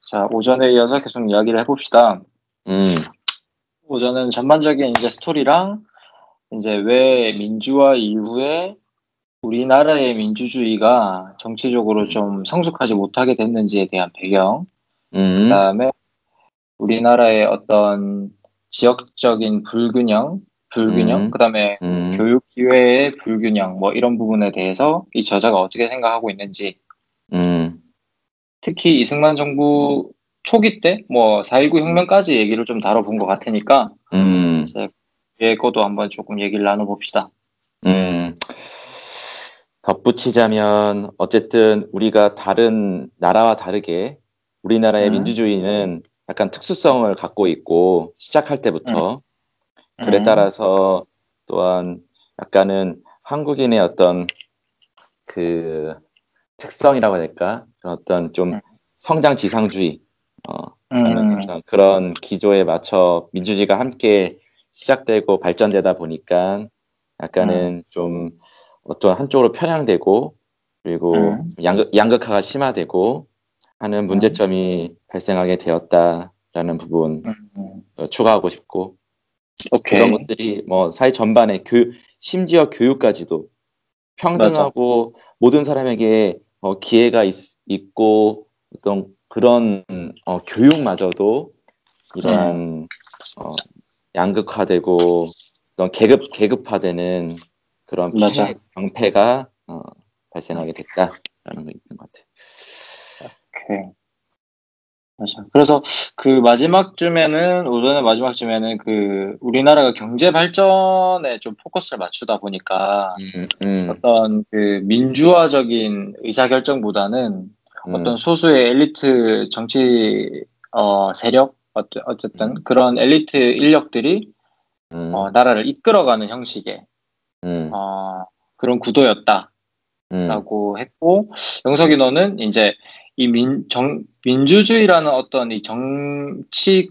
자, 오전에 이어서 계속 이야기를 해봅시다. 음, 오전은 전반적인 이제 스토리랑 이제 왜 민주화 이후에 우리나라의 민주주의가 정치적으로 좀 성숙하지 못하게 됐는지에 대한 배경, 그 음, 다음에 우리나라의 어떤 지역적인 불균형, 음, 그 다음에 음, 교육 기회의 불균형, 뭐 이런 부분에 대해서 이 저자가 어떻게 생각하고 있는지, 음, 특히 이승만 정부 초기 때, 뭐, 4.19 혁명까지 얘기를 좀 다뤄본 것 같으니까, 음, 이제 예거도 한번 조금 얘기를 나눠봅시다. 음. 덧붙이자면, 어쨌든 우리가 다른 나라와 다르게 우리나라의 응, 민주주의는 약간 특수성을 갖고 있고, 시작할 응, 때부터. 그래 응, 따라서 또한 약간은 한국인의 어떤 그 특성이라고 해야 될까? 어떤 좀 응, 성장 지상주의, 라는 응, 어떤 그런 기조에 맞춰 민주주의가 함께 시작되고 발전되다 보니까 응, 약간은 좀 어떤 한쪽으로 편향되고 그리고 응, 양극화가 심화되고 하는 응, 문제점이 발생하게 되었다라는 부분 응. 추가하고 싶고 그런 오케이. 것들이 뭐 사회 전반의 심지어 교육까지도 맞아. 평등하고 모든 사람에게 기회가 있고 어떤 그런 교육마저도 응, 이러한 어, 양극화되고 어떤 계급화되는 그런 맞아. 병폐가 응, 발생하게 됐다라는 거 있는 것 같아요. 오케이. 맞아. 그래서 그 마지막쯤에는, 오전의 마지막쯤에는 그 우리나라가 경제 발전에 좀 포커스를 맞추다 보니까 음, 음, 어떤 그 민주화적인 의사결정보다는 어떤 음, 소수의 엘리트 정치 세력 어쨌든 음, 그런 엘리트 인력들이 음, 나라를 이끌어가는 형식의 음, 그런 구도였다라고 음, 했고 영석이 음, 너는 이제 이 민주주의라는 어떤 이 정치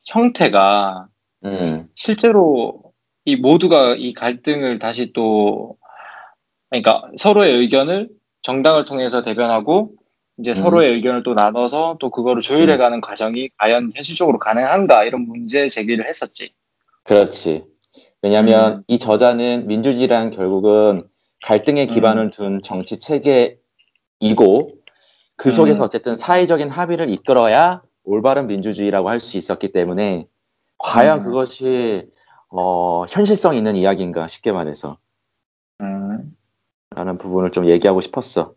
형태가 음, 실제로 이 모두가 이 갈등을 다시 또 그러니까 서로의 의견을 정당을 통해서 대변하고 이제 음, 서로의 의견을 또 나눠서 또 그거를 음. 조율해가는 과정이 과연 현실적으로 가능한가 이런 문제 제기를 했었지. 그렇지. 왜냐하면 음, 이 저자는 민주주의란 결국은 갈등에 음, 기반을 둔 정치 체계이고 그 속에서 음, 어쨌든 사회적인 합의를 이끌어야 올바른 민주주의라고 할 수 있었기 때문에 과연 음, 그것이 현실성 있는 이야기인가 쉽게 말해서 음. 라는 부분을 좀 얘기하고 싶었어.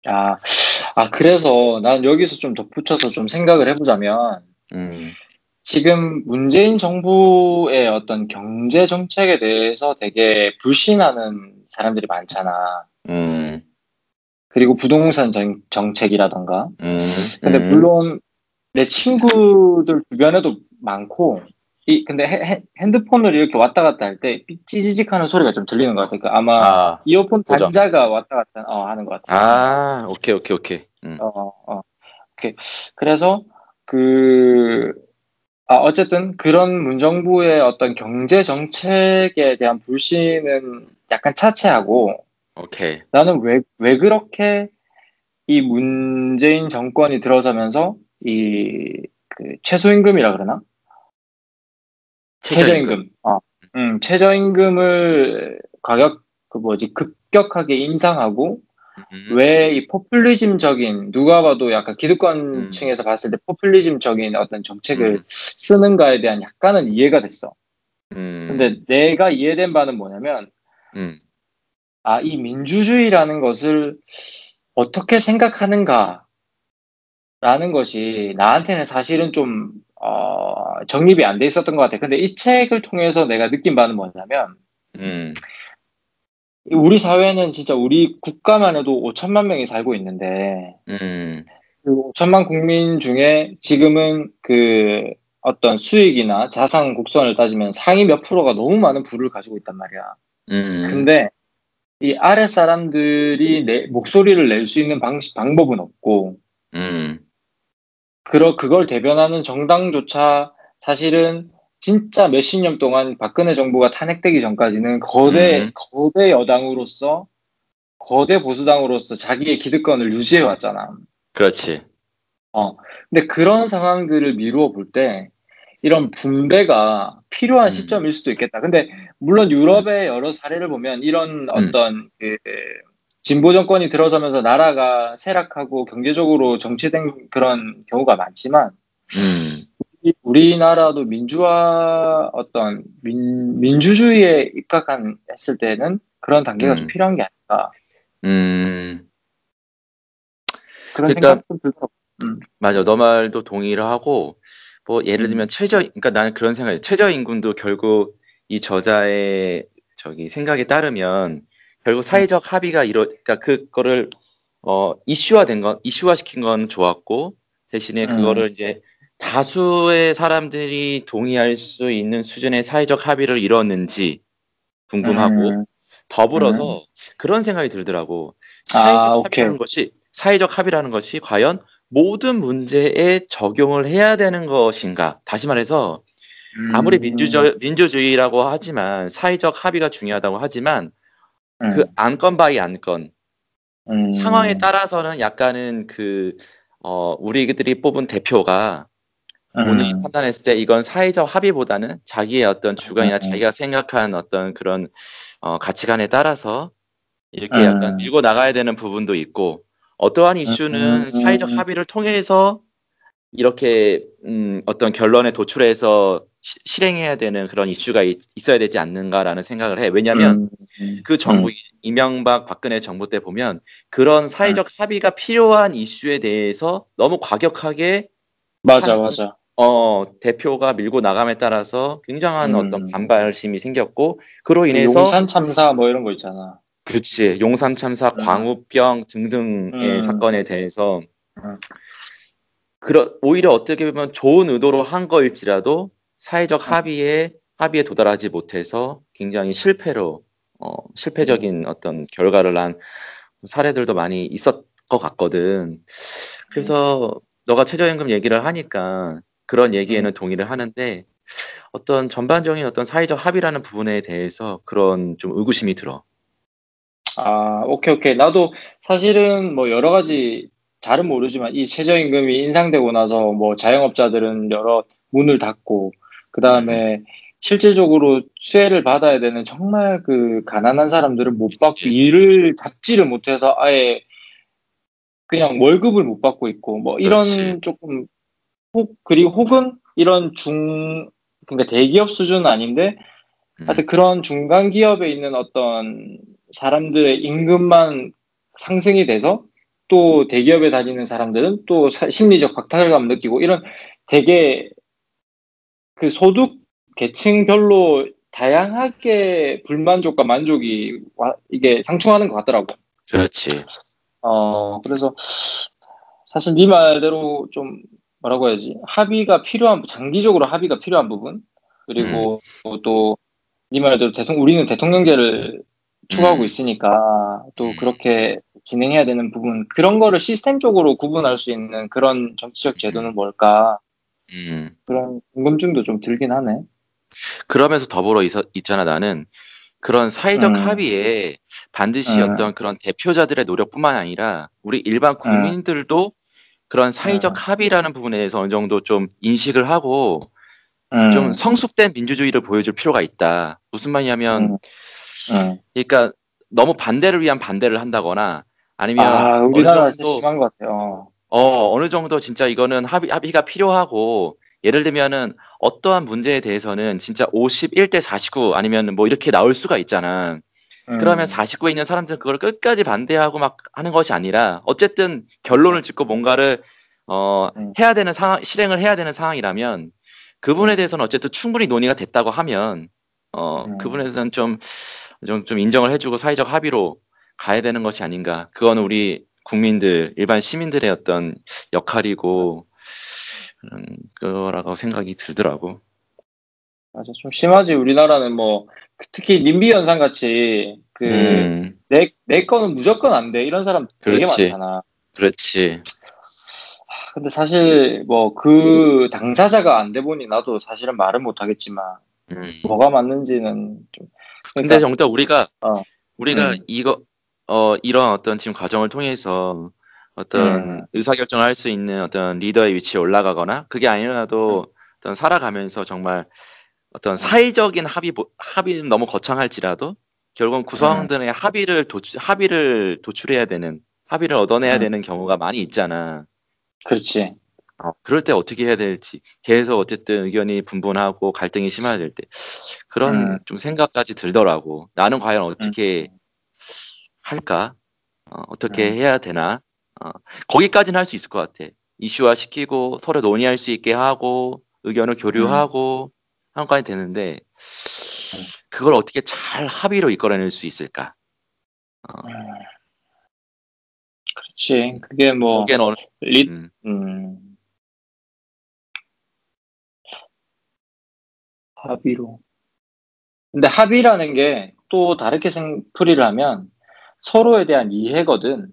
아, 그래서 난 여기서 좀 덧붙여서 좀 생각을 해보자면 음, 지금 문재인 정부의 어떤 경제 정책에 대해서 되게 불신하는 사람들이 많잖아. 음, 그리고 부동산 정책이라던가. 음, 근데 음, 물론 내 친구들 주변에도 많고, 근데 핸드폰을 이렇게 왔다 갔다 할 때 찌지직 하는 소리가 좀 들리는 것 같아. 그 아마 아, 이어폰 고정. 단자가 왔다 갔다 하는 것 같아. 아, 오케이, 오케이, 오케이. 오케이. 그래서 그, 어쨌든 그런 문정부의 어떤 경제 정책에 대한 불신은 약간 차치하고 오케이. 나는 왜 그렇게 이 문재인 정권이 들어서면서 그 최소임금이라 그러나? 최저임금. 최저임금을 그 뭐지, 급격하게 인상하고, 음, 왜 이 포퓰리즘적인, 누가 봐도 약간 음, 기득권층에서 봤을 때 포퓰리즘적인 어떤 정책을 음, 쓰는가에 대한 약간은 이해가 됐어. 근데 음, 내가 이해된 바는 뭐냐면, 음, 이 민주주의라는 것을 어떻게 생각하는가라는 것이 나한테는 사실은 좀, 정립이 안 돼 있었던 것 같아. 근데 이 책을 통해서 내가 느낀 바는 뭐냐면, 음, 우리 사회는 진짜 우리 국가만 해도 5천만 명이 살고 있는데, 음, 그 5천만 국민 중에 지금은 그 어떤 수익이나 자산 곡선을 따지면 상위 몇 프로가 너무 많은 부를 가지고 있단 말이야. 음, 근데 이 아래 사람들이 목소리를 낼 수 있는 방법은 없고, 음, 그걸 대변하는 정당조차 사실은 진짜 몇십 년 동안 박근혜 정부가 탄핵되기 전까지는 음, 거대 여당으로서, 거대 보수당으로서 자기의 기득권을 유지해 왔잖아. 그렇지. 근데 그런 상황들을 미루어 볼 때 이런 분배가 필요한 음, 시점일 수도 있겠다. 근데 물론 그치. 유럽의 여러 사례를 보면 이런 음, 어떤 진보 정권이 들어서면서 나라가 쇠락하고 경제적으로 정체된 그런 경우가 많지만 음, 우리나라도 민주화 어떤 민주주의에 입각한 했을 때는 그런 단계가 좀 음, 필요한 게 아닐까 음. 그런 그러니까 생각 좀 들더라고. 맞아. 너 말도 동의를 하고 뭐 예를 음, 들면 그러니까 나는 그런 생각이 최저임금도 결국 이 저자의 저기 생각에 따르면 결국 음, 사회적 합의가 그러니까 그거를 이슈화시킨 건 좋았고 대신에 음, 그거를 이제 다수의 사람들이 동의할 수 있는 수준의 사회적 합의를 이뤘는지 궁금하고 음, 음. 더불어서 그런 생각이 들더라고. 아, 오케이. 사회적 합의라는 것이 과연 모든 문제에 적용을 해야 되는 것인가? 다시 말해서 아무리 음, 민주주의라고 하지만 사회적 합의가 중요하다고 하지만 그 음, 안건 바이 안건 상황에 음, 따라서는 약간은 우리들이 뽑은 대표가 본인이 음, 판단했을 때 이건 사회적 합의보다는 자기의 어떤 주관이나 음, 자기가 생각한 어떤 그런 가치관에 따라서 이렇게 약간 음, 밀고 나가야 되는 부분도 있고 어떠한 이슈는 사회적 음, 합의를 통해서 이렇게 어떤 결론에 도출해서 실행해야 되는 그런 이슈가 있어야 되지 않는가라는 생각을 해. 왜냐하면 음, 그 음, 이명박 박근혜 정부 때 보면 그런 음. 사회적 합의가 필요한 이슈에 대해서 너무 과격하게 한 맞아, 맞아. 대표가 밀고 나감에 따라서 굉장한 어떤 음, 반발심이 생겼고 그로 그 인해서 용산 참사 뭐 이런 거 있잖아. 그렇지 용산 참사, 음, 광우병 등등의 음, 사건에 대해서 음, 오히려 어떻게 보면 좋은 의도로 한 거일지라도 사회적 합의에 도달하지 못해서 굉장히 음, 실패적인 어떤 결과를 난 사례들도 많이 있었 것 같거든. 음, 그래서 너가 최저임금 얘기를 하니까 그런 음. 얘기에는 동의를 하는데 어떤 전반적인 어떤 사회적 합의라는 부분에 대해서 그런 좀 의구심이 들어. 아, 오케이, 오케이. 나도 사실은 뭐 여러 가지 잘은 모르지만 이 최저임금이 인상되고 나서 뭐 자영업자들은 여러 문을 닫고 그 음, 다음에 실질적으로 수혜를 받아야 되는 정말 그 가난한 사람들은 못 받고 그치. 일을 잡지를 못해서 아예 그냥 월급을 못 받고 있고 뭐 그렇지. 이런 조금 그리고 혹은 이런 그러니까 대기업 수준은 아닌데 음, 하여튼 그런 중간 기업에 있는 어떤 사람들의 임금만 상승이 돼서 또 대기업에 다니는 사람들은 또 심리적 박탈감 느끼고 이런 되게 그 소득 계층별로 다양하게 불만족과 만족이 이게 상충하는 것 같더라고. 그렇지. 그래서 사실 네 말대로 좀 뭐라고 해야지 합의가 필요한 장기적으로 합의가 필요한 부분 음, 그리고 또 네 말대로 우리는 대통령제를 추구하고 음, 있으니까 또 음, 그렇게 진행해야 되는 부분 그런 거를 시스템적으로 구분할 수 있는 그런 정치적 제도는 음, 뭘까 음. 그런 궁금증도 좀 들긴 하네. 그러면서 더불어 있잖아, 나는. 그런 사회적 음, 합의에 반드시 음, 어떤 그런 대표자들의 노력뿐만 아니라 우리 일반 음, 국민들도 그런 음, 사회적 합의라는 부분에 대해서 어느 정도 좀 인식을 하고 좀 음, 성숙된 민주주의를 보여줄 필요가 있다. 무슨 말이냐면, 음, 음. 그러니까 너무 반대를 위한 반대를 한다거나 아니면 아, 어느 우리나라 진짜 정도 심한 것 같아요. 어느 정도 진짜 이거는 합의가 필요하고, 예를 들면은 어떠한 문제에 대해서는 진짜 51대 49 아니면 뭐 이렇게 나올 수가 있잖아. 그러면 음, 49에 있는 사람들은 그걸 끝까지 반대하고 막 하는 것이 아니라 어쨌든 결론을 맞아. 짓고 뭔가를 음, 해야 되는 실행을 해야 되는 상황이라면 그분에 음, 대해서는 어쨌든 충분히 논의가 됐다고 하면 그분에 음. 대해서는 좀 인정을 해주고 사회적 합의로 가야 되는 것이 아닌가. 그거는 우리 국민들, 일반 시민들의 어떤 역할이고 그런 거라고 생각이 들더라고. 맞아. 좀 심하지. 우리나라는 뭐, 특히 님비 현상 같이, 음, 내 거는 무조건 안 돼. 이런 사람 되게 그렇지, 많잖아. 그렇지. 근데 사실, 뭐, 그 당사자가 안 돼 보니 나도 사실은 말은 못 하겠지만, 음. 뭐가 맞는지는 좀, 근데 그러니까, 정작 우리가 어, 우리가 음, 이런 어떤 지금 과정을 통해서 어떤 의사결정을 할 수 있는 어떤 리더의 위치에 올라가거나 그게 아니라도 어떤 살아가면서 정말 어떤 사회적인 합의는 너무 거창할지라도 결국은 구성원들의 합의를 도출해야 되는 합의를 얻어내야 되는 경우가 많이 있잖아. 그렇지. 그럴 때 어떻게 해야 될지 계속 어쨌든 의견이 분분하고 갈등이 심화될 때 그런 좀 생각까지 들더라고. 나는 과연 어떻게 할까? 어떻게 해야 되나? 거기까지는 할 수 있을 것 같아. 이슈화 시키고 서로 논의할 수 있게 하고 의견을 교류하고 한 것까지 되는데 그걸 어떻게 잘 합의로 이끌어낼 수 있을까? 그렇지. 그게 뭐 거기에는 어느 합의로. 근데 합의라는 게 또 다르게 풀이를 하면 서로에 대한 이해거든.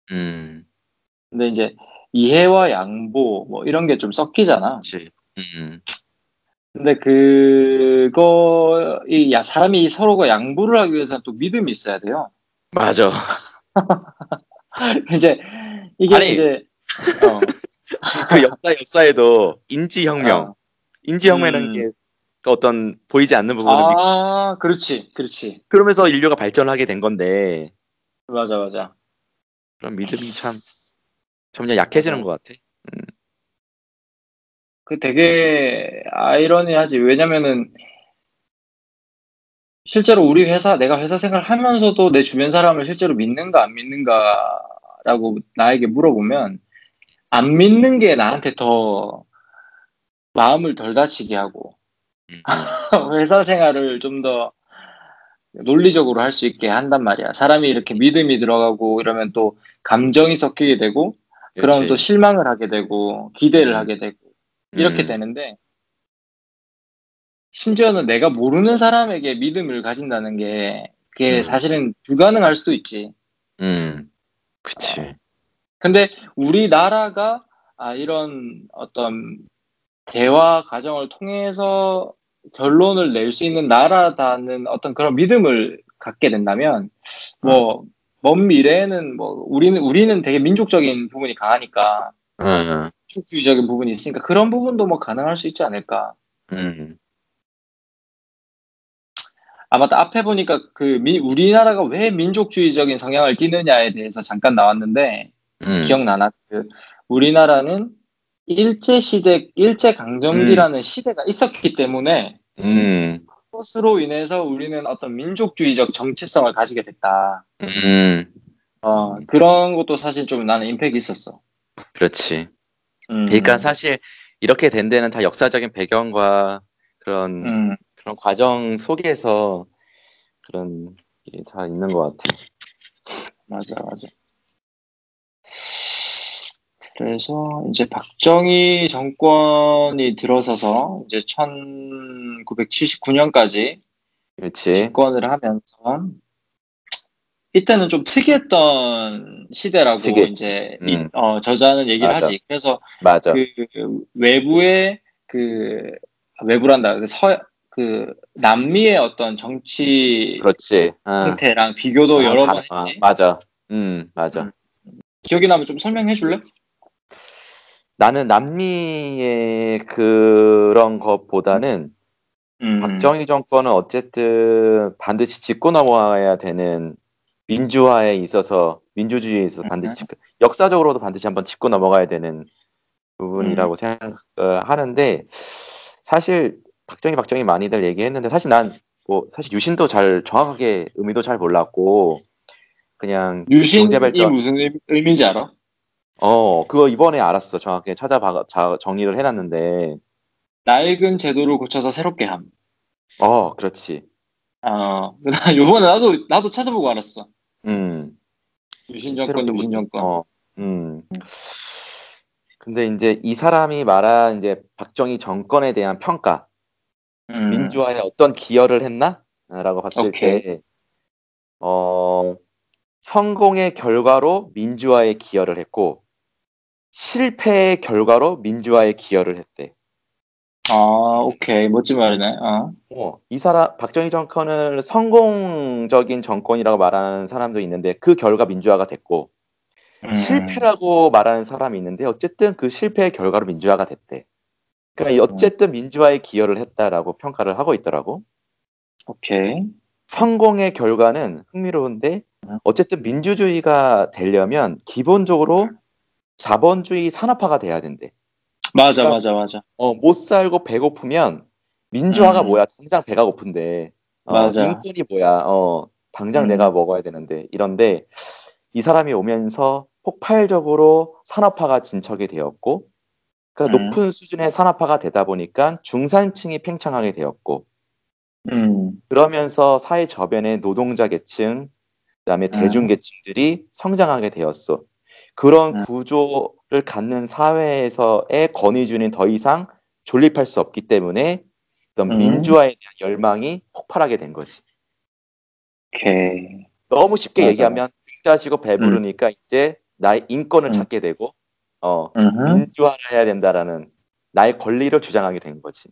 근데 이제 이해와 양보 뭐 이런 게 좀 섞이잖아. 그렇지. 근데 사람이 서로가 양보를 하기 위해서는 또 믿음이 있어야 돼요. 맞아. 이제 이게 아니, 이제 그 역사에도 인지혁명이라는 게 어떤 보이지 않는 부분을 그렇지, 그렇지. 그러면서 인류가 발전하게 된 건데 맞아. 그런 믿음이 참 점점 약해지는 맞아. 것 같아. 그 되게 아이러니하지. 왜냐면은 실제로 내가 회사 생활을 하면서도 내 주변 사람을 실제로 믿는가 안 믿는가라고 나에게 물어보면 안 믿는 게 나한테 더 마음을 덜 다치게 하고 회사 생활을 좀 더 논리적으로 할 수 있게 한단 말이야. 사람이 이렇게 믿음이 들어가고 이러면 또 감정이 섞이게 되고 그러면 또 그렇지. 실망을 하게 되고 기대를 하게 되고 이렇게 음, 되는데 심지어는 내가 모르는 사람에게 믿음을 가진다는 게 그게 사실은 불가능할 수도 있지. 그치. 근데 우리나라가 이런 어떤 대화 과정을 통해서 결론을 낼 수 있는 나라다는 어떤 그런 믿음을 갖게 된다면 뭐 먼 미래에는 뭐 우리는 되게 민족적인 부분이 강하니까 민족주의적인 부분이 있으니까 그런 부분도 뭐 가능할 수 있지 않을까. 맞다. 앞에 보니까 우리나라가 왜 민족주의적인 성향을 띠느냐에 대해서 잠깐 나왔는데 기억나나? 우리나라는 일제강점기라는 시대가 있었기 때문에 그것으로 인해서 우리는 어떤 민족주의적 정체성을 가지게 됐다. 그런 것도 사실 좀 나는 임팩이 있었어. 그렇지. 그러니까 사실 이렇게 된 데는 다 역사적인 배경과 그런 과정 속에서 그런 게 다 있는 것 같아. 맞아. 그래서 이제 박정희 정권이 들어서서 이제 1979년까지 그렇지. 집권을 하면서 이때는 좀 특이했던 시대라고 특이했지. 이제 저자는 얘기를 맞아. 하지. 그래서 맞아. 외부의 외부란다. 남미의 어떤 정치 그렇지. 형태랑 비교도 여러 번 했지. 맞아. 맞아. 기억이 나면 좀 설명해 줄래? 나는 남미의 그런 것보다는 박정희 정권은 어쨌든 반드시 짚고 넘어가야 되는 민주주의에 있어서 반드시 역사적으로도 반드시 한번 짚고 넘어가야 되는 부분이라고 생각하는데 사실 박정희 많이들 얘기했는데 사실 난 사실 유신도 정확하게 의미도 잘 몰랐고 그냥 유신이 무슨 의미인지 알아? 그거 이번에 알았어. 정확하게 정리를 해놨는데 낡은 제도를 고쳐서 새롭게 함. 그렇지. 요번에 나도 찾아보고 알았어. 유신 정권. 근데 이제 이 사람이 말한 이제 박정희 정권에 대한 평가, 민주화에 어떤 기여를 했나라고 봤을 때, 성공의 결과로 민주화에 기여를 했고, 실패의 결과로 민주화에 기여를 했대. 오케이. 멋진 말이네. 이 사람 박정희 정권을 성공적인 정권이라고 말하는 사람도 있는데 그 결과 민주화가 됐고 실패라고 말하는 사람이 있는데 어쨌든 그 실패의 결과로 민주화가 됐대. 그러니까 어쨌든 민주화에 기여를 했다라고 평가를 하고 있더라고. 오케이. 성공의 결과는 흥미로운데 어쨌든 민주주의가 되려면 기본적으로 자본주의 산업화가 돼야 된대. 맞아, 그러니까 맞아, 맞아. 못 살고 배고프면 민주화가 뭐야? 당장 배가 고픈데. 맞아. 인권이 뭐야? 당장 내가 먹어야 되는데. 이런데 이 사람이 오면서 폭발적으로 산업화가 진척이 되었고, 그러니까 음, 높은 수준의 산업화가 되다 보니까 중산층이 팽창하게 되었고, 음, 그러면서 사회 저변의 노동자 계층, 그다음에 음, 대중계층들이 성장하게 되었어. 그런 음, 구조를 갖는 사회에서의 권위주의는 더 이상 존립할 수 없기 때문에 어떤 음. 민주화에 대한 열망이 폭발하게 된 거지. 오케이. 너무 쉽게 맞아, 맞아. 얘기하면 빚다시고 음, 배부르니까 이제 나의 인권을 음, 찾게 되고 음. 민주화를 해야 된다라는 나의 권리를 주장하게 된 거지.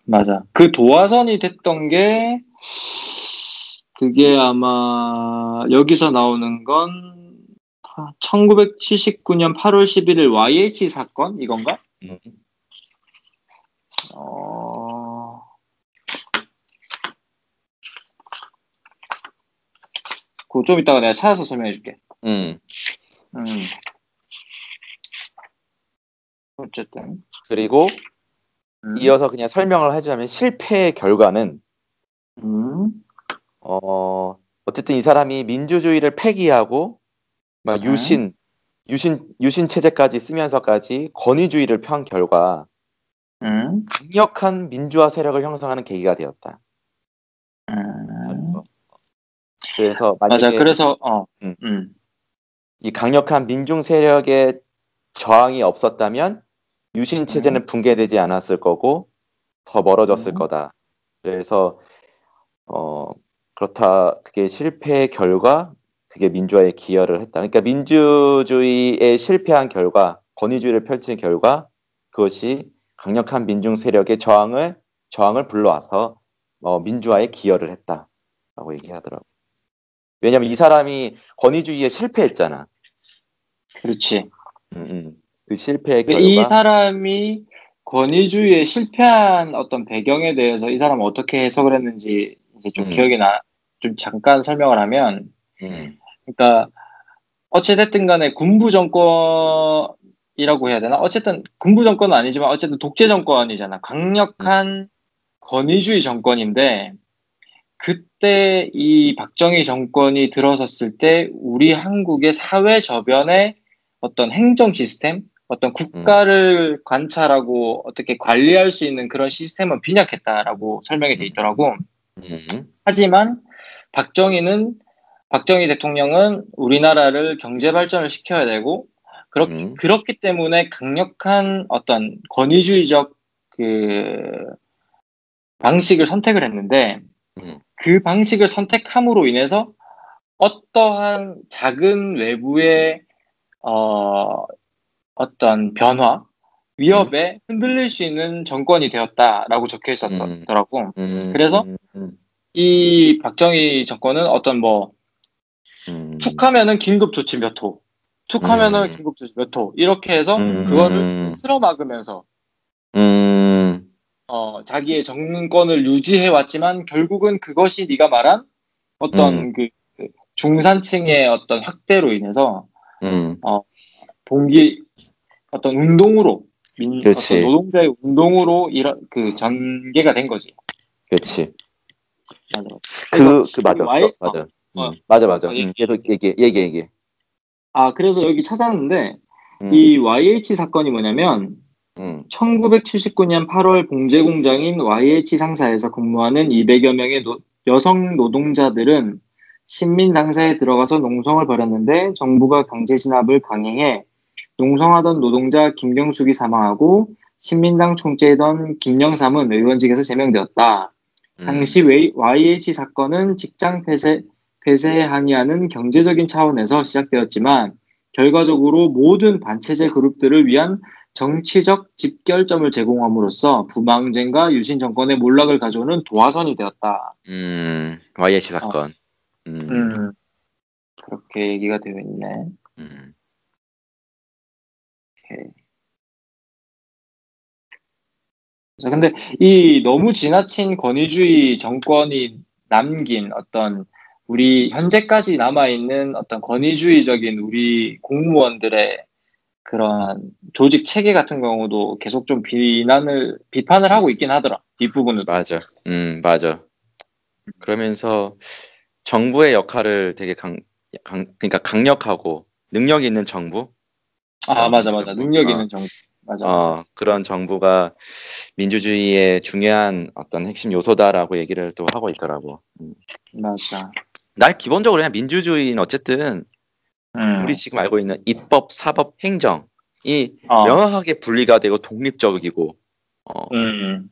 맞아. 그 도화선이 됐던 게, 그게 아마 여기서 나오는 건 1979년 8월 11일 YH 사건 이건가? 음, 어, 그거 좀 이따가 내가 찾아서 설명해 줄게. 음. 음, 어쨌든. 그리고 음, 이어서 그냥 설명을 하자면 실패의 결과는 음, 어쨌든 이 사람이 민주주의를 폐기하고 막 음, 유신 체제까지 쓰면서까지 권위주의를 편 결과 음, 강력한 민주화 세력을 형성하는 계기가 되었다. 음. 그래서 맞아. 만약에 그래서, 음, 음, 이 강력한 민중 세력의 저항이 없었다면 유신 음, 체제는 붕괴되지 않았을 거고 더 멀어졌을 음, 거다. 그래서 어, 그렇다. 그게 실패의 결과, 그게 민주화에 기여를 했다. 그러니까 민주주의에 실패한 결과, 권위주의를 펼친 결과, 그것이 강력한 민중 세력의 저항을 불러와서 민주화에 기여를 했다라고 얘기하더라고. 왜냐하면 이 사람이 권위주의에 실패했잖아. 그렇지. 그 실패의 이 결과, 사람이 권위주의에 실패한 어떤 배경에 대해서 이 사람은 어떻게 해석을 했는지 이제 좀 음, 기억이 나, 좀 잠깐 설명을 하면, 음, 그러니까 어찌됐든 간에 군부 정권이라고 해야 되나? 어쨌든 군부 정권은 아니지만 어쨌든 독재 정권이잖아. 음, 강력한 권위주의 정권인데 그때 이 박정희 정권이 들어섰을 때 우리 한국의 사회 저변의 어떤 행정 시스템, 어떤 음, 국가를 관찰하고 어떻게 관리할 수 있는 그런 시스템은 빈약했다라고 설명이 돼 음, 있더라고. 음, 하지만 박정희는 박정희 대통령은 우리나라를 경제 발전을 시켜야 되고 음, 그렇기 때문에 강력한 어떤 권위주의적 그 방식을 선택을 했는데 음, 그 방식을 선택함으로 인해서 어떠한 작은 외부의 어, 어떤 변화, 음, 위협에 흔들릴 수 있는 정권이 되었다라고 적혀 음, 있었더라고. 그래서 음, 음, 이 박정희 정권은 어떤 뭐 음, 툭하면은 긴급 조치 몇 호, 툭하면은 음, 긴급 조치 몇 호, 이렇게 해서 그거를 음, 틀어막으면서 음, 자기의 정권을 유지해 왔지만 결국은 그것이 네가 말한 음, 어떤 그 중산층의 어떤 확대로 인해서 음, 어, 동기 어떤 운동으로 어떤 그렇지, 노동자의 운동으로 이런 그 전개가 된 거지. 그렇지. 맞아. 그래서 여기 맞아, Y 맞아. 맞아, 맞아. 계속 얘기해. 그래서 여기 찾았는데 음, 이 YH 사건이 뭐냐면 음, 1979년 8월 봉제 공장인 YH 상사에서 근무하는 200여 명의 여성 노동자들은 신민 당사에 들어가서 농성을 벌였는데 정부가 강제 진압을 강행해 농성하던 노동자 김경숙이 사망하고 신민당 총재이던 김영삼은 의원직에서 제명되었다. 음, 당시 YH 사건은 직장 폐쇄에 항의하는 경제적인 차원에서 시작되었지만 결과적으로 모든 반체제 그룹들을 위한 정치적 집결점을 제공함으로써 부망쟁과 유신 정권의 몰락을 가져오는 도화선이 되었다. YH 어, 사건. 음, 그렇게 얘기가 되어 있네. 음. 오케이. 그래서 근데 이 너무 지나친 권위주의 정권이 남긴 어떤 우리 현재까지 남아있는 어떤 권위주의적인 우리 공무원들의 그런 조직 체계 같은 경우도 계속 좀 비판을 하고 있긴 하더라. 뒷부분은. 맞아. 맞아. 그러면서 정부의 역할을 되게 그러니까 강력하고 능력 있는 정부, 아, 맞아, 맞아. 정부, 능력 있는 정부. 맞아, 맞아. 그런 정부가 민주주의의 중요한 어떤 핵심 요소다라고 얘기를 또 하고 있더라고. 맞아. 날 기본적으로 그냥 민주주의는 어쨌든 우리 음, 지금 알고 있는 입법, 사법, 행정이 어, 명확하게 분리가 되고 독립적이고 음,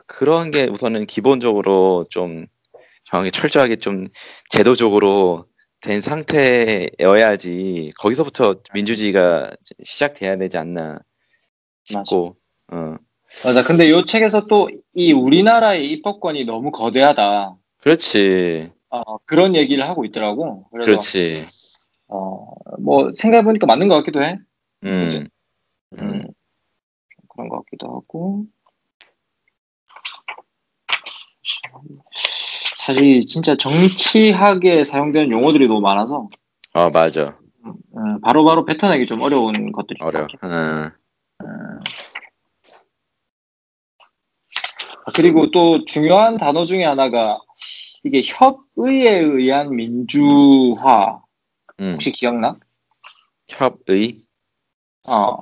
그런 게 우선은 기본적으로 좀 정확히 철저하게 좀 제도적으로 된 상태여야지 거기서부터 민주주의가 시작돼야 되지 않나 맞아. 싶고 맞아. 근데 요 책에서 또 이 우리나라의 입법권이 너무 거대하다. 그렇지 그런 얘기를 하고 있더라고. 그래서, 그렇지 뭐, 생각해보니까 맞는 것 같기도 해. 그지? 음, 음, 음, 그런 것 같기도 하고. 사실 진짜 정치학에 사용되는 용어들이 너무 많아서, 맞아 바로바로 뱉어내기 좀 어려운 것들이 좀 어려워 많긴 해. 음, 그리고 또 중요한 단어 중에 하나가 이게 협의에 의한 민주화. 음, 혹시 기억나? 협의 어,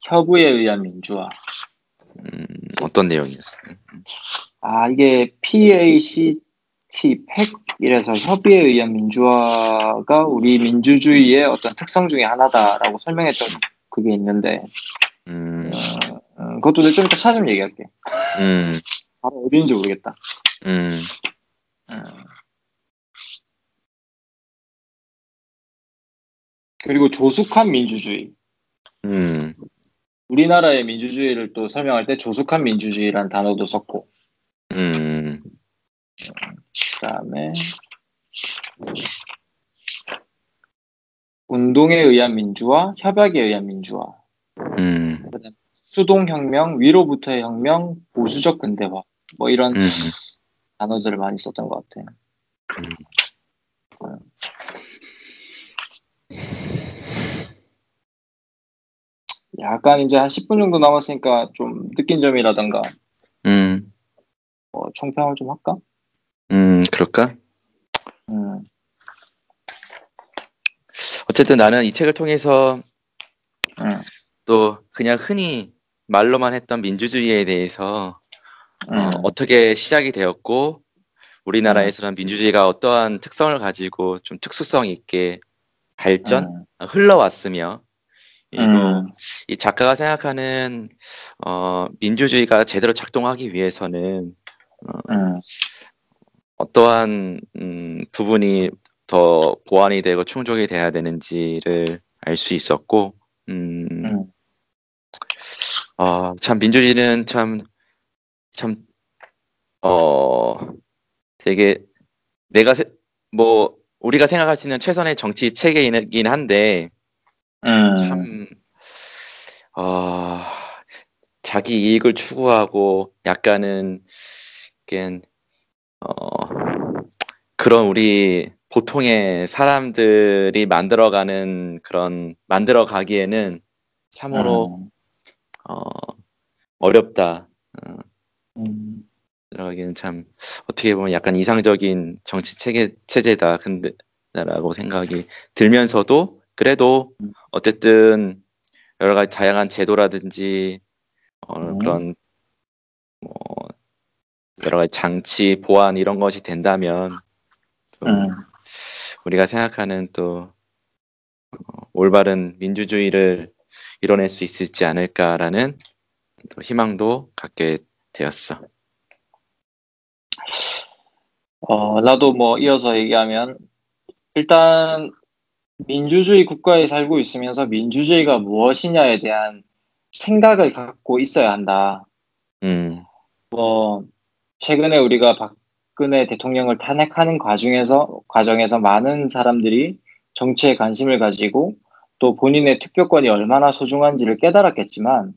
협의에 의한 민주화. 어떤 내용이었어? 이게 PACT, 팩 이래서 협의에 의한 민주화가 우리 민주주의의 어떤 특성 중에 하나다라고 설명했던 그게 있는데, 음, 그것도 내가 좀 이따 찾으면 얘기할게. 음, 바로 어디인지 모르겠다. 음, 음, 그리고 조숙한 민주주의. 음, 우리나라의 민주주의를 또 설명할 때 조숙한 민주주의라는 단어도 썼고, 음, 그다음에 운동에 의한 민주화, 협약에 의한 민주화, 음, 그다음에 수동혁명, 위로부터의 혁명, 보수적 근대화, 뭐 이런 음, 단어들을 많이 썼던 것 같아요. 음. 약간 이제 한 10분 정도 남았으니까 좀 느낀 점이라던가 음, 총평을 좀 할까? 그럴까? 음, 어쨌든 나는 이 책을 통해서 음, 또 그냥 흔히 말로만 했던 민주주의에 대해서 음, 어떻게 시작이 되었고 음, 우리나라에서는 민주주의가 어떠한 특성을 가지고 좀 특수성 있게 발전 음, 흘러왔으며 그리고 음, 이 작가가 생각하는 민주주의가 제대로 작동하기 위해서는 음, 어떠한 부분이 더 보완이 되고 충족이 돼야 되는지를 알 수 있었고 음, 참 민주주의는 참 어, 되게 내가 뭐 우리가 생각할 수 있는 최선의 정치 체계이긴 한데 음, 참 어, 자기 이익을 추구하고 약간은 이렇게 그런 우리 보통의 사람들이 만들어가기에는 참으로 음, 어, 어렵다. 음, 들어가기는 참 어떻게 보면 약간 이상적인 정치 체제다. 근데라고 생각이 들면서도 그래도 어쨌든 여러 가지 다양한 제도라든지 음, 그런 뭐 여러 가지 장치 보안 이런 것이 된다면 또 음. 우리가 생각하는 또 올바른 민주주의를 이뤄낼 수 있지 않을까라는 또 희망도 갖게 되었어. 나도 뭐 이어서 얘기하면 일단 민주주의 국가에 살고 있으면서 민주주의가 무엇이냐에 대한 생각을 갖고 있어야 한다. 음, 뭐 최근에 우리가 박근혜 대통령을 탄핵하는 과정에서 많은 사람들이 정치에 관심을 가지고 또 본인의 투표권이 얼마나 소중한지를 깨달았겠지만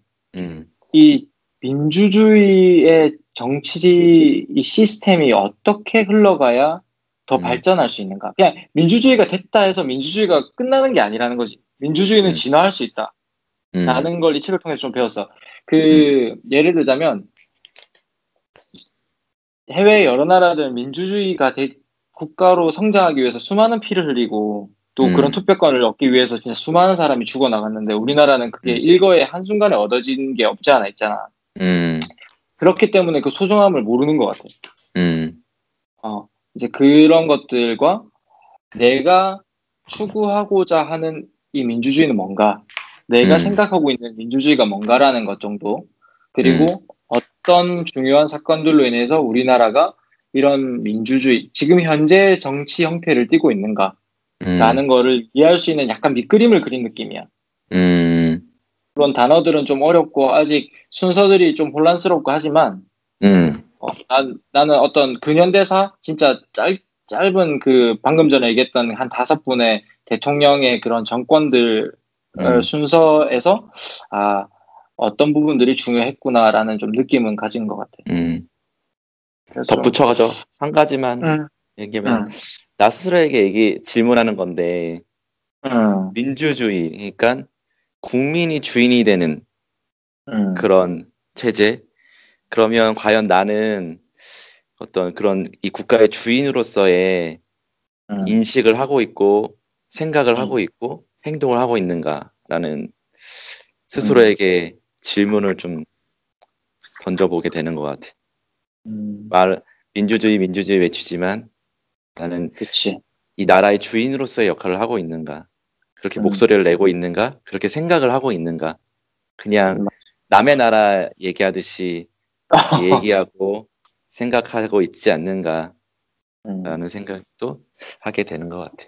이 민주주의의 정치 이 시스템이 어떻게 흘러가야 더 발전할 수 있는가? 그냥 민주주의가 됐다 해서 민주주의가 끝나는 게 아니라는 거지. 민주주의는 진화할 수 있다. 라는 걸 이 책을 통해서 좀 배웠어. 예를 들자면 해외 여러 나라들은 민주주의가 국가로 성장하기 위해서 수많은 피를 흘리고 또 그런 투표권을 얻기 위해서 진짜 수많은 사람이 죽어나갔는데 우리나라는 그게 일거에 한순간에 얻어진 게 없지 않아 있잖아. 그렇기 때문에 그 소중함을 모르는 것 같아. 이제 그런 것들과 내가 추구하고자 하는 이 민주주의는 뭔가, 내가 생각하고 있는 민주주의가 뭔가라는 것 정도, 그리고 어떤 중요한 사건들로 인해서 우리나라가 이런 민주주의, 지금 현재 정치 형태를 띠고 있는가라는 거를 이해할 수 있는 약간 밑그림을 그린 느낌이야. 그런 단어들은 좀 어렵고 아직 순서들이 좀 혼란스럽고 하지만 나는 어떤 근현대사 진짜 짧은 그 방금 전에 얘기했던 한 5분의 대통령의 그런 정권들 순서에서 어떤 부분들이 중요했구나라는 좀 느낌은 가진 것 같아. 덧붙여가지고 한 가지만 얘기하면 나 스스로에게 질문하는 건데 민주주의, 그러니까 국민이 주인이 되는 그런 체제. 그러면 과연 나는 어떤 그런 이 국가의 주인으로서의 인식을 하고 있고 생각을 하고 있고 행동을 하고 있는가라는 스스로에게 질문을 좀 던져보게 되는 것 같아. 민주주의 외치지만 나는 그치. 이 나라의 주인으로서의 역할을 하고 있는가? 그렇게 목소리를 내고 있는가? 그렇게 생각을 하고 있는가? 그냥 남의 나라 얘기하듯이 얘기하고 생각하고 있지 않는가? 라는 생각도 하게 되는 것 같아.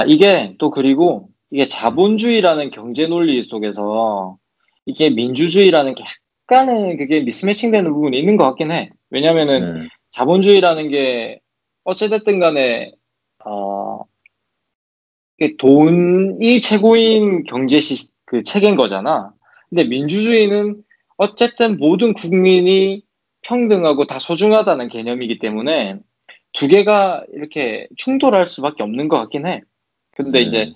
이게 또 그리고 이게 자본주의라는 경제 논리 속에서 이게 민주주의라는 게 약간의 그게 미스매칭되는 부분이 있는 것 같긴 해. 왜냐면은 자본주의라는 게 어찌됐든 간에 돈이 최고인 그 체계인 거잖아. 근데 민주주의는 어쨌든 모든 국민이 평등하고 다 소중하다는 개념이기 때문에 두 개가 이렇게 충돌할 수밖에 없는 것 같긴 해. 근데 이제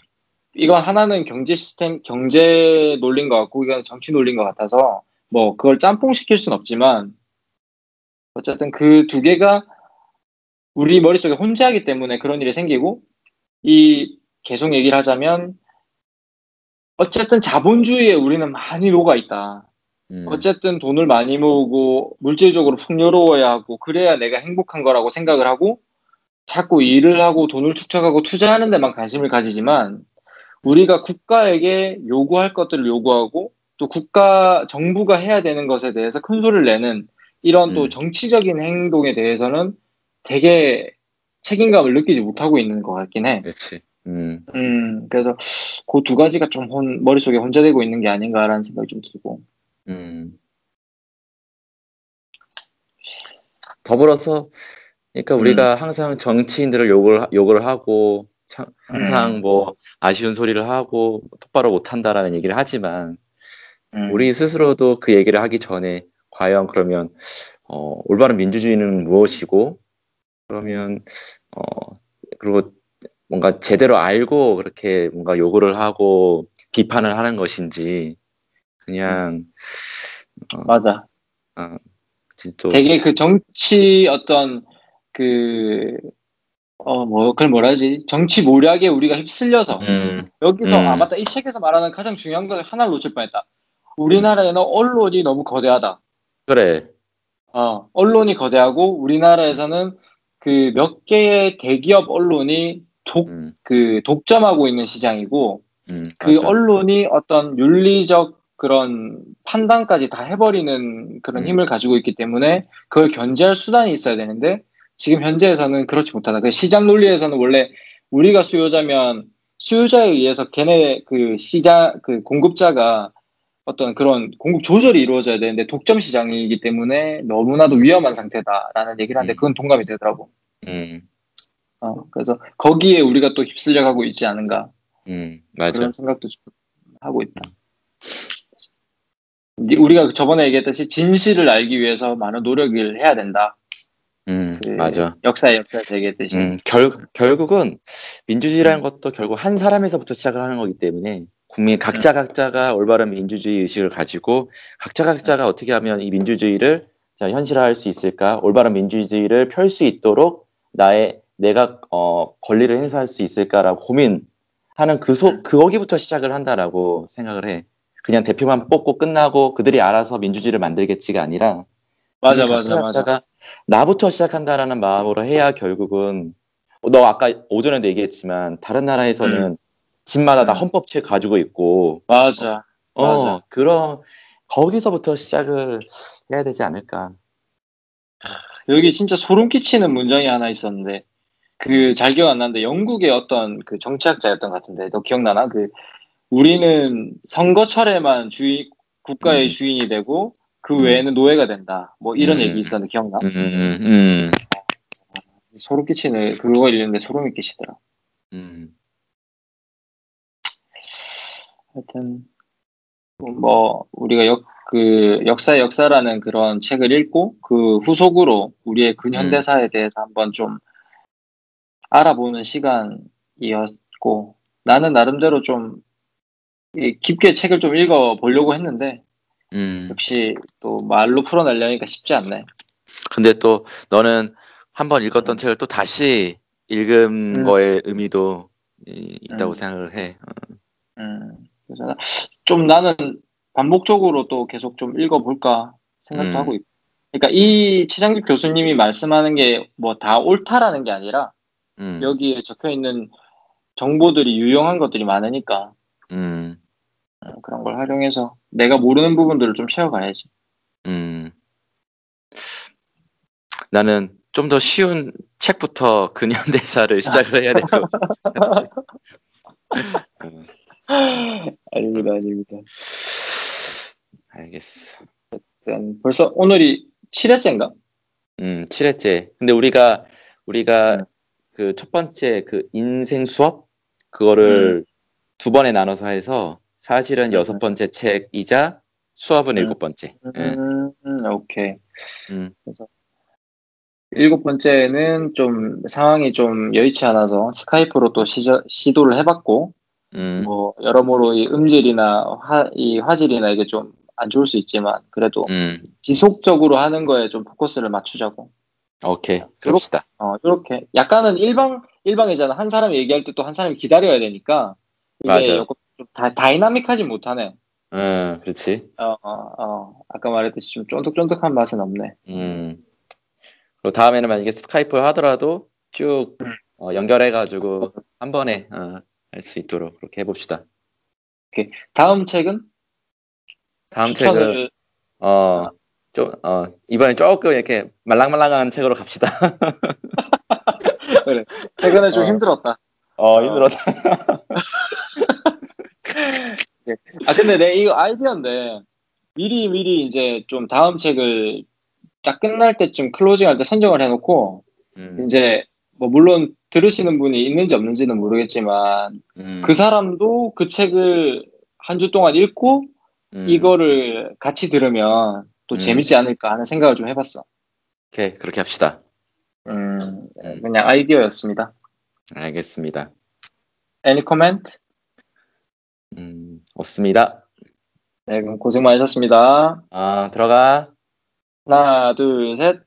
이건 하나는 경제 시스템, 경제 논리인 것 같고 이건 정치 논리인 것 같아서 뭐 그걸 짬뽕 시킬 순 없지만 어쨌든 그 두 개가 우리 머릿속에 혼재하기 때문에 그런 일이 생기고 계속 얘기를 하자면 어쨌든 자본주의에 우리는 많이 녹아 있다. 어쨌든 돈을 많이 모으고 물질적으로 풍요로워야 하고 그래야 내가 행복한 거라고 생각을 하고 자꾸 일을 하고 돈을 축적하고 투자하는 데만 관심을 가지지만 우리가 국가에게 요구할 것들을 요구하고 또 정부가 해야 되는 것에 대해서 큰 소리를 내는 이런 또 정치적인 행동에 대해서는 되게 책임감을 느끼지 못하고 있는 것 같긴 해. 그렇지. 그래서 그 두 가지가 좀 머릿속에 혼재되고 있는 게 아닌가라는 생각이 좀 들고. 더불어서 그러니까 우리가 항상 정치인들을 욕을 하고 항상 뭐 아쉬운 소리를 하고 똑바로 못한다라는 얘기를 하지만 우리 스스로도 그 얘기를 하기 전에 과연 그러면 올바른 민주주의는 무엇이고 그러면 그리고 뭔가 제대로 알고 그렇게 뭔가 요구를 하고 비판을 하는 것인지 그냥 맞아. 진짜 되게 그 정치 어떤 그걸 뭐라 하지? 정치 모략에 우리가 휩쓸려서 여기서 맞다. 이 책에서 말하는 가장 중요한 걸 하나를 놓칠 뻔했다. 우리나라에는 언론이 너무 거대하다. 그래. 언론이 거대하고 우리나라에서는 그 몇 개의 대기업 언론이 독점하고 있는 시장이고 그 맞아. 언론이 어떤 윤리적 그런 판단까지 다 해버리는 그런 힘을 가지고 있기 때문에 그걸 견제할 수단이 있어야 되는데 지금 현재에서는 그렇지 못하다. 그 시장 논리에서는 원래 우리가 수요자면 수요자에 의해서 걔네 그 공급자가 어떤 그런 공급 조절이 이루어져야 되는데 독점 시장이기 때문에 너무나도 위험한 상태다라는 얘기를 하는데 그건 동감이 되더라고. 그래서 거기에 우리가 또 휩쓸려 가고 있지 않은가. 맞아. 그런 생각도 좀 하고 있다. 우리가 저번에 얘기했듯이 진실을 알기 위해서 많은 노력을 해야 된다. 맞아. 역사에서 얘기했듯이. 결국은 민주주의라는 것도 결국 한 사람에서부터 시작을 하는 거기 때문에 국민 각자가 올바른 민주주의 의식을 가지고 각자가 어떻게 하면 이 민주주의를 현실화할 수 있을까, 올바른 민주주의를 펼 수 있도록 내가 권리를 행사할 수 있을까라고 고민하는 거기부터 시작을 한다라고 생각을 해. 그냥 대표만 뽑고 끝나고 그들이 알아서 민주주의를 만들겠지가 아니라 맞아. 각자가 나부터 시작한다라는 마음으로 해야 결국은 너 아까 오전에도 얘기했지만 다른 나라에서는 집마다 다 헌법책 가지고 있고 맞아. 그런 거기서부터 시작을 해야 되지 않을까. 여기 진짜 소름 끼치는 문장이 하나 있었는데 잘 기억 안 나는데 영국의 어떤 그 정치학자였던 것 같은데 너 기억나나? 우리는 선거철에만 국가의 주인이 되고 그 외에는 노예가 된다. 뭐 이런 얘기 있었는데 기억나? 소름 끼치네. 그거 읽는데 소름이 끼치더라. 하여튼 뭐 우리가 역사의 역사라는 그런 책을 읽고 그 후속으로 우리의 근현대사에 대해서 한번 좀 알아보는 시간이었고 나는 나름대로 좀 깊게 책을 좀 읽어보려고 했는데 역시 또 말로 풀어내려니까 쉽지 않네. 근데 또 너는 한번 읽었던 책을 또 다시 읽은 거의 의미도 있다고 생각을 해. 그래서 좀 나는 반복적으로 또 계속 좀 읽어볼까 생각도 하고 있고. 그러니까 이 최장집 교수님이 말씀하는 게 뭐 다 옳다라는 게 아니라 여기에 적혀 있는 정보들이 유용한 것들이 많으니까 그런 걸 활용해서 내가 모르는 부분들을 좀 채워가야지. 나는 좀 더 쉬운 책부터 근현대사를 시작을 해야 될 것 같아. 아닙니다. 알겠어. 벌써 오늘이 7회째인가? 7회째. 근데 우리가 그 첫 번째 그 인생 수업 그거를 2번에 나눠서 해서 사실은 6번째 책이자 수업은 7번째. 오케이. 그래서 7번째는 좀 상황이 좀 여의치 않아서 스카이프로 또 시도를 해봤고, 뭐 여러모로 이 음질이나 이 화질이나 이게 좀 안 좋을 수 있지만 그래도 지속적으로 하는 거에 좀 포커스를 맞추자고. 오케이, 그럽시다. 이렇게 약간은 일방이잖아. 한 사람이 얘기할 때 또 한 사람이 기다려야 되니까 이게 맞아. 좀 다이나믹하지 못하네. 그렇지. 아까 말했듯이 좀 쫀득쫀득한 맛은 없네. 그리고 다음에는 만약에 스카이프 하더라도 쭉 연결해가지고 한 번에 할 수 있도록 그렇게 해봅시다. 오케이. 다음 책은? 다음 추천을... 책은 이번에 조금 이렇게 말랑말랑한 책으로 갑시다. 그래. 최근에 좀 힘들었다. 힘들었다. 근데 내 이거 아이디어인데 미리 이제 좀 다음 책을 딱 끝날 때쯤 클로징할 때 선정을 해놓고 이제 뭐 물론 들으시는 분이 있는지 없는지는 모르겠지만 그 사람도 그 책을 한 주 동안 읽고 이거를 같이 들으면 또 재밌지 않을까 하는 생각을 좀 해봤어. 오케이, 그렇게 합시다. 그냥 아이디어였습니다. 알겠습니다. Any comment? 없습니다. 네, 그럼 고생 많으셨습니다. 들어가. 하나, 둘, 셋.